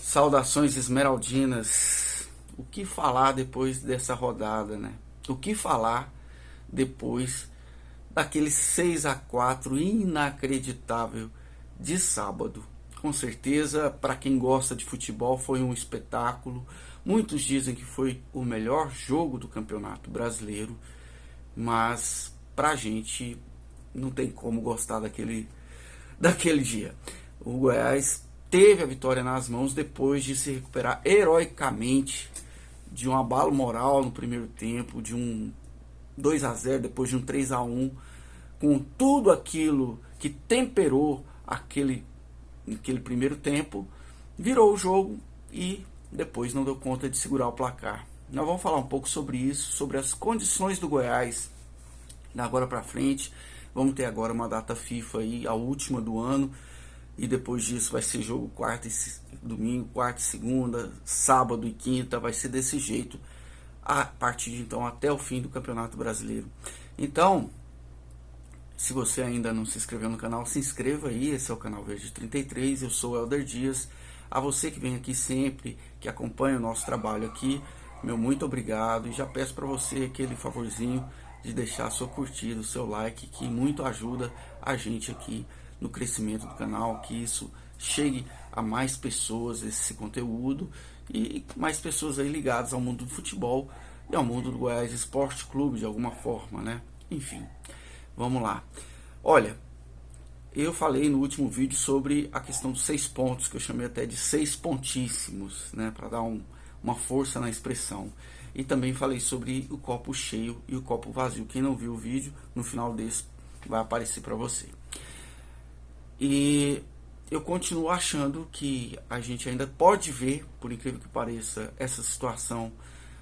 Saudações esmeraldinas. O que falar depois dessa rodada, né? O que falar depois daquele 6-4 inacreditável de sábado? Com certeza, para quem gosta de futebol, foi um espetáculo. Muitos dizem que foi o melhor jogo do Campeonato Brasileiro, mas pra gente não tem como gostar daquele dia. O Goiás teve a vitória nas mãos depois de se recuperar heroicamente de um abalo moral no primeiro tempo, de um 2-0, depois de um 3-1, com tudo aquilo que temperou aquele primeiro tempo, virou o jogo e depois não deu conta de segurar o placar. Nós vamos falar um pouco sobre isso, sobre as condições do Goiás da agora para frente. Vamos ter agora uma data FIFA aí, a última do ano, e depois disso vai ser jogo quarta e domingo, quarta e segunda, sábado e quinta, vai ser desse jeito a partir de então até o fim do Campeonato Brasileiro. Então, se você ainda não se inscreveu no canal, se inscreva aí. Esse é o canal Verde 33, eu sou o Helder Dias. A você que vem aqui sempre, que acompanha o nosso trabalho aqui, meu muito obrigado, e já peço para você aquele favorzinho de deixar a sua curtida, o seu like, que muito ajuda a gente aqui no crescimento do canal, que isso chegue a mais pessoas, esse conteúdo, e mais pessoas aí ligadas ao mundo do futebol e ao mundo do Goiás Esporte Clube de alguma forma, né? Enfim, vamos lá. Olha, eu falei no último vídeo sobre a questão dos 6 pontos, que eu chamei até de 6 pontíssimos, né, para dar uma força na expressão. E também falei sobre o copo cheio e o copo vazio. Quem não viu o vídeo, no final desse vai aparecer para você. E eu continuo achando que a gente ainda pode ver, por incrível que pareça, essa situação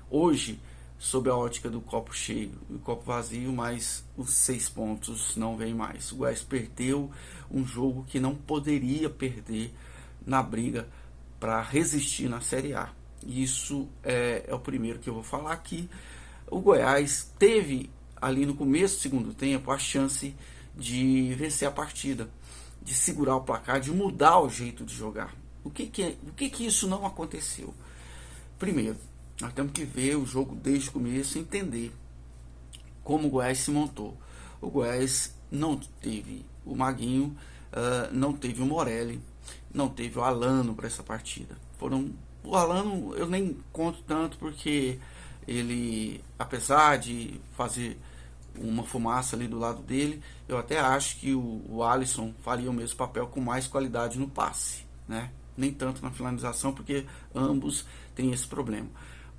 hoje sob a ótica do copo cheio e o copo vazio, mas os 6 pontos não vem mais. O Goiás perdeu um jogo que não poderia perder na briga para resistir na Série A. Isso é o primeiro que eu vou falar aqui. O Goiás teve ali no começo do segundo tempo a chance de vencer a partida, de segurar o placar, de mudar o jeito de jogar. O que isso não aconteceu? Primeiro, nós temos que ver o jogo desde o começo e entender como o Goiás se montou. O Goiás não teve o Maguinho, não teve o Morelli, não teve o Alano para essa partida. O Alano eu nem conto tanto porque ele, apesar de fazer uma fumaça ali do lado dele, eu até acho que o Alisson faria o mesmo papel com mais qualidade no passe, né? Nem tanto na finalização, porque ambos têm esse problema.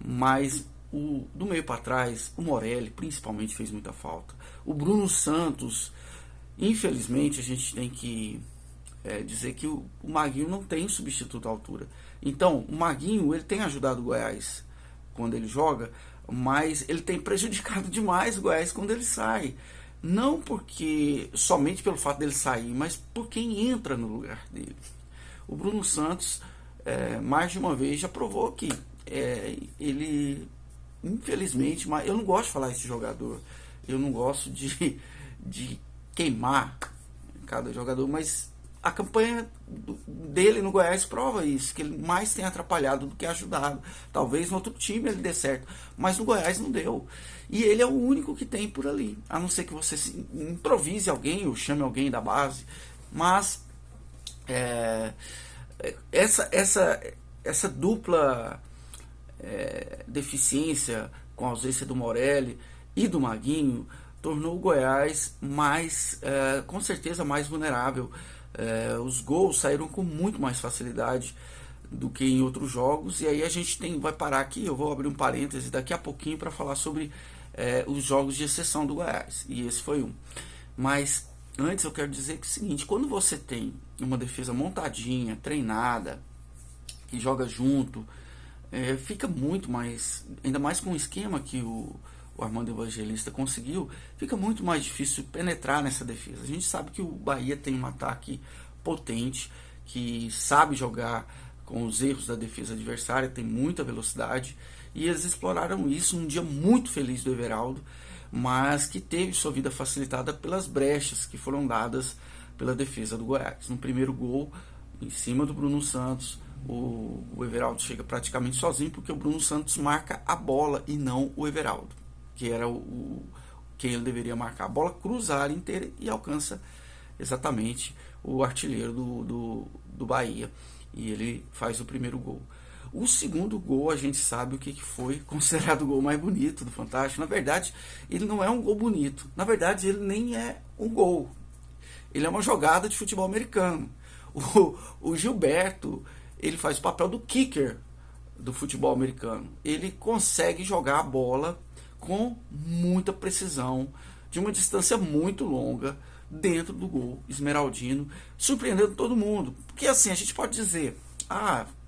Mas do meio para trás, o Morelli principalmente fez muita falta. O Bruno Santos, infelizmente, a gente tem que dizer que o Maguinho não tem substituto à altura. Então, o Maguinho, ele tem ajudado o Goiás quando ele joga, mas ele tem prejudicado demais o Goiás quando ele sai. Não porque somente pelo fato dele sair, mas por quem entra no lugar dele. O Bruno Santos, mais de uma vez, já provou que ele, infelizmente, mas eu não gosto de falar esse jogador, eu não gosto de queimar cada jogador, mas a campanha dele no Goiás prova isso, que ele mais tem atrapalhado do que ajudado. Talvez no outro time ele dê certo, mas no Goiás não deu. E ele é o único que tem por ali, a não ser que você improvise alguém ou chame alguém da base. Mas essa dupla deficiência com a ausência do Morelli e do Maguinho tornou o Goiás com certeza mais vulnerável. Os gols saíram com muito mais facilidade do que em outros jogos, e aí a gente vai parar aqui, eu vou abrir um parêntese daqui a pouquinho para falar sobre os jogos de exceção do Goiás, e esse foi um. Mas antes eu quero dizer que é o seguinte: quando você tem uma defesa montadinha, treinada, que joga junto, fica muito mais, ainda mais com o esquema que o Armando Evangelista conseguiu, fica muito mais difícil penetrar nessa defesa. A gente sabe que o Bahia tem um ataque potente, que sabe jogar com os erros da defesa adversária, tem muita velocidade, e eles exploraram isso num dia muito feliz do Everaldo, mas que teve sua vida facilitada pelas brechas que foram dadas pela defesa do Goiás. No primeiro gol, em cima do Bruno Santos, o Everaldo chega praticamente sozinho, porque o Bruno Santos marca a bola e não o Everaldo, que era quem ele deveria marcar. A bola cruza a área inteira e alcança exatamente o artilheiro do Bahia, e ele faz o primeiro gol. O segundo gol, a gente sabe o que foi considerado o gol mais bonito do Fantástico. Na verdade, ele não é um gol bonito. Na verdade, ele nem é um gol. Ele é uma jogada de futebol americano. O Gilberto, ele faz o papel do kicker do futebol americano. Ele consegue jogar a bola com muita precisão, de uma distância muito longa, dentro do gol esmeraldino, surpreendendo todo mundo. Porque assim, a gente pode dizer,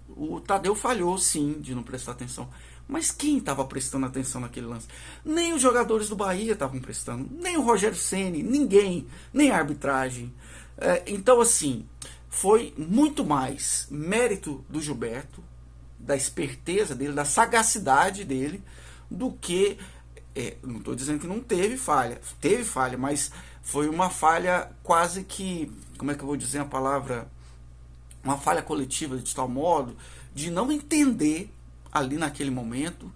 o Tadeu falhou sim de não prestar atenção. Mas quem estava prestando atenção naquele lance? Nem os jogadores do Bahia estavam prestando, nem o Rogério Ceni, ninguém, nem a arbitragem. Então assim, foi muito mais mérito do Gilberto, da esperteza dele, da sagacidade dele, do que... não estou dizendo que não teve falha, mas foi uma falha quase que, como é que eu vou dizer a palavra, uma falha coletiva de tal modo de não entender ali naquele momento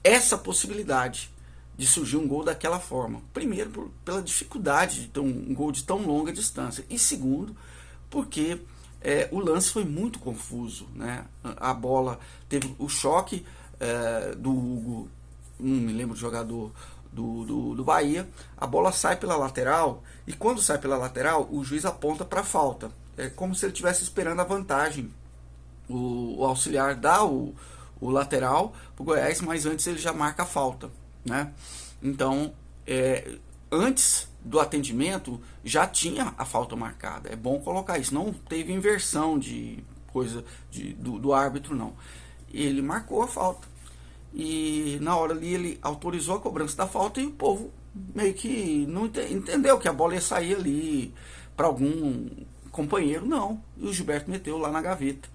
essa possibilidade de surgir um gol daquela forma. Primeiro, pela dificuldade de ter um gol de tão longa distância, e segundo, porque o lance foi muito confuso, né? A bola teve o choque do Hugo, não me lembro do jogador do Bahia, a bola sai pela lateral, e quando sai pela lateral, o juiz aponta para a falta. É como se ele estivesse esperando a vantagem. O auxiliar dá o lateral para o Goiás, mas antes ele já marca a falta, né? Então, antes do atendimento, já tinha a falta marcada. É bom colocar isso. Não teve inversão de coisa do árbitro, não. Ele marcou a falta. E na hora ali ele autorizou a cobrança da falta, e o povo meio que não entendeu que a bola ia sair ali para algum companheiro, não. E o Gilberto meteu lá na gaveta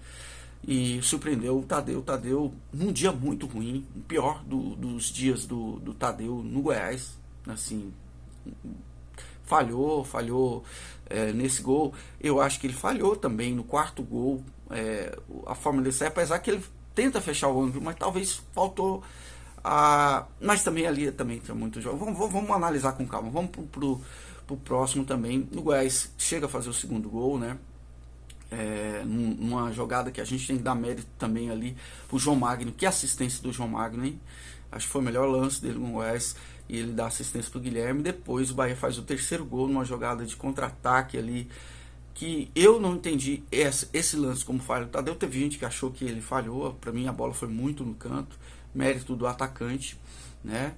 e surpreendeu o Tadeu. O Tadeu, num dia muito ruim, o pior dos dias do Tadeu no Goiás, assim, falhou nesse gol. Eu acho que ele falhou também no quarto gol, a forma dele sair, apesar que ele tenta fechar o ângulo, mas talvez faltou mas também ali também tinha muito jogo. Vamos analisar com calma. Vamos pro próximo também. O Goiás chega a fazer o segundo gol, né? Numa jogada que a gente tem que dar mérito também ali pro João Magno. Que assistência do João Magno, hein? Acho que foi o melhor lance dele no Goiás, e ele dá assistência pro Guilherme. Depois o Bahia faz o terceiro gol numa jogada de contra-ataque ali, que eu não entendi esse lance como falha. Tadeu, teve gente que achou que ele falhou. Para mim a bola foi muito no canto, mérito do atacante, né?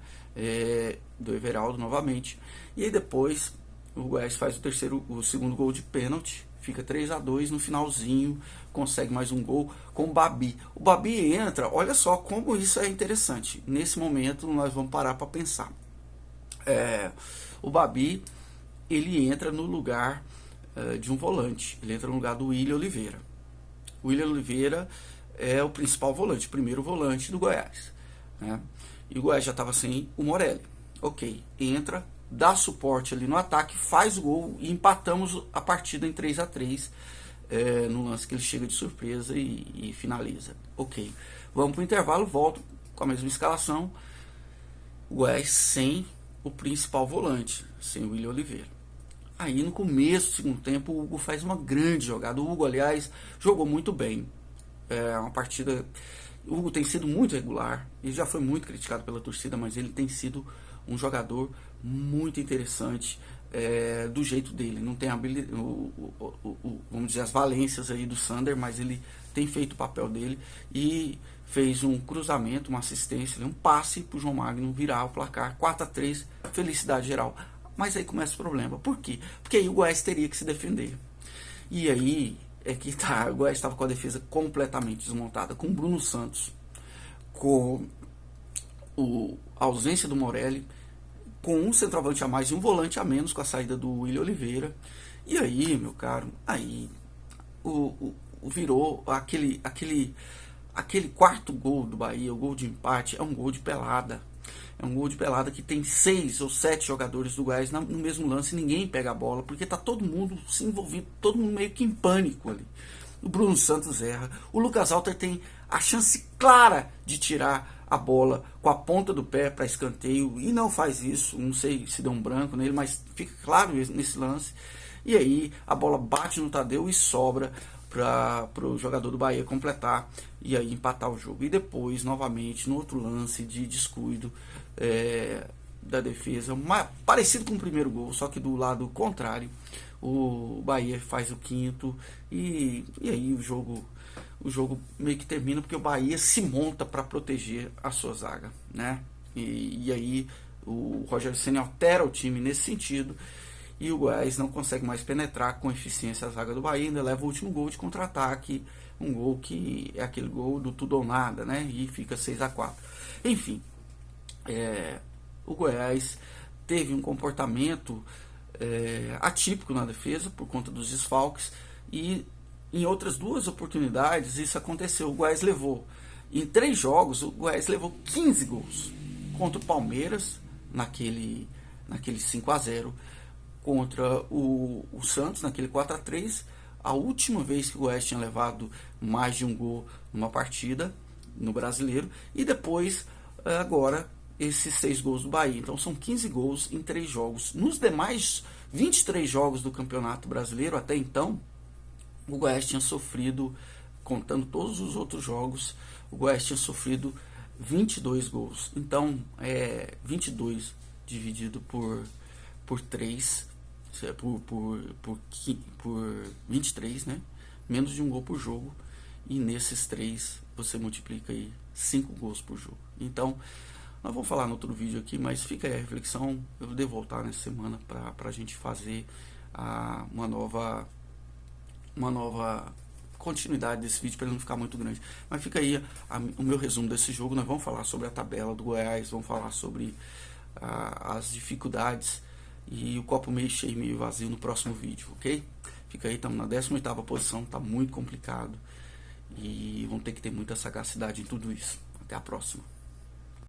Do Everaldo novamente. E aí depois o Goiás faz o segundo gol de pênalti, fica 3-2 no finalzinho, consegue mais um gol com o Babi. O Babi entra, olha só como isso é interessante. Nesse momento nós vamos parar para pensar. O Babi, ele entra no lugar de um volante, ele entra no lugar do William Oliveira. O William Oliveira é o principal volante, primeiro volante do Goiás, né? E o Goiás já estava sem o Morelli. Ok, entra, dá suporte ali no ataque, faz o gol e empatamos a partida em 3-3, no lance que ele chega de surpresa e finaliza. Ok, vamos para o intervalo, volto com a mesma escalação. O Goiás sem o principal volante, sem o William Oliveira. Aí no começo do segundo tempo o Hugo faz uma grande jogada. O Hugo, aliás, jogou muito bem. Uma partida... O Hugo tem sido muito regular. Ele já foi muito criticado pela torcida, mas ele tem sido um jogador muito interessante, do jeito dele. Não tem vamos dizer, as valências aí do Sander, mas ele tem feito o papel dele e fez um cruzamento, uma assistência, um passe para o João Magno virar o placar. 4-3, felicidade geral. Mas aí começa o problema. Por quê? Porque aí o Goiás teria que se defender. E aí o Goiás estava com a defesa completamente desmontada, com o Bruno Santos, com a ausência do Morelli, com um centroavante a mais e um volante a menos com a saída do William Oliveira. E aí, meu caro, aí virou aquele quarto gol do Bahia, o gol de empate, é um gol de pelada. É um gol de pelada que tem 6 ou 7 jogadores do Goiás no mesmo lance, ninguém pega a bola, porque tá todo mundo se envolvido, todo mundo meio que em pânico ali. o Bruno Santos erra, o Lucas Alter tem a chance clara de tirar a bola com a ponta do pé para escanteio e não faz isso. Não sei se deu um branco nele, mas fica claro nesse lance. E aí a bola bate no Tadeu e sobra para o jogador do Bahia completar e aí empatar o jogo. E depois, novamente, no outro lance de descuido da defesa, parecido com o primeiro gol, só que do lado contrário, o Bahia faz o quinto e aí o jogo meio que termina porque o Bahia se monta para proteger a sua zaga, né? E aí o Rogério Ceni altera o time nesse sentido e o Goiás não consegue mais penetrar com eficiência a zaga do Bahia, ainda leva o último gol de contra-ataque, um gol que é aquele gol do tudo ou nada, né? E fica 6-4. Enfim, o Goiás teve um comportamento atípico na defesa por conta dos desfalques e em outras duas oportunidades isso aconteceu. O Goiás levou, em 3 jogos, o Goiás levou 15 gols contra o Palmeiras naquele 5-0, contra o Santos naquele 4-3, a última vez que o Goiás tinha levado mais de um gol numa partida no Brasileiro, e depois agora esses 6 gols do Bahia. Então são 15 gols em 3 jogos. Nos demais 23 jogos do Campeonato Brasileiro até então, o Goiás tinha sofrido, contando todos os outros jogos, o Goiás tinha sofrido 22 gols. Então 22 dividido por 3, por 23, né? Menos de um gol por jogo. E nesses 3 você multiplica aí 5 gols por jogo. Então nós vamos falar no outro vídeo aqui, mas fica aí a reflexão. Eu devo voltar nessa semana para a gente fazer uma nova continuidade desse vídeo, para ele não ficar muito grande. Mas fica aí o meu resumo desse jogo. Nós vamos falar sobre a tabela do Goiás, vamos falar sobre as dificuldades e o copo meio cheio, meio vazio no próximo vídeo, ok? Fica aí, estamos na 18ª posição, está muito complicado e vamos ter que ter muita sagacidade em tudo isso. Até a próxima.